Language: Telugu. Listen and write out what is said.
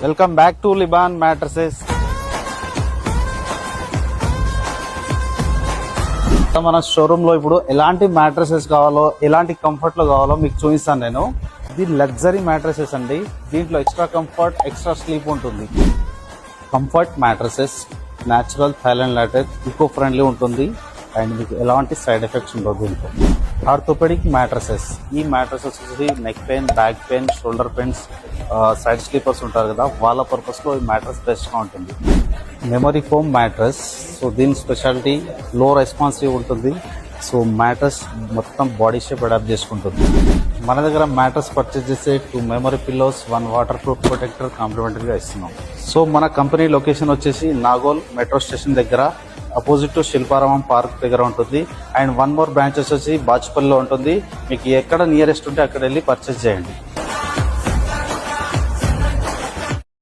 Welcome back to Liban mattresses. మన షోరూమ్ లో ఇప్పుడు ఎలాంటి మ్యాట్రసెస్ కావాలో, ఎలాంటి కంఫర్ట్ లో కావాలో మీకు చూపిస్తాను నేను. ఇది లగ్జరీ మ్యాట్రసెస్ అండి. దీంట్లో ఎక్స్ట్రా కంఫర్ట్, ఎక్స్ట్రా స్లీప్ ఉంటుంది. Comfort mattresses, natural Thailand latex, eco friendly ఉంటుంది అండ్ మీకు ఎలాంటి సైడ్ ఎఫెక్ట్స్ ఉండదు. దీంట్లో ఆర్థోపెడిక్ మ్యాట్రసెస్. ఈ మ్యాట్రసెస్ వచ్చి neck pain, back pain, shoulder pains, side sleepers ఉంటారు కదా, వాళ్ళ పర్పస్ లో ఈ మ్యాట్రస్ బెస్ట్ గా ఉంటుంది. Memory foam mattress. సో దీని స్పెషాలిటీ లో రెస్పాన్సివ్ ఉంటుంది. సో మ్యాట్రస్ మొత్తం బాడీ షేప్ అడాప్ట్ చేసుకుంటుంది. మన దగ్గర మ్యాట్రస్ పర్చేస్ చేసే 2 memory pillows, 1 waterproof protector కాంప్లిమెంటరీగా ఇస్తున్నాం. సో మన కంపెనీ లొకేషన్ వచ్చేసి నాగోల్ మెట్రో స్టేషన్ దగ్గర, అపోజిట్ టు శిల్పారామం పార్క్ దగ్గర ఉంటుంది. అండ్ 1 మోర్ బ్రాంచ్ వచ్చేసి బాచుపల్లిలో ఉంటుంది. మీకు ఎక్కడ నియరెస్ట్ ఉంటే అక్కడ వెళ్ళి పర్చేస్ చేయండి.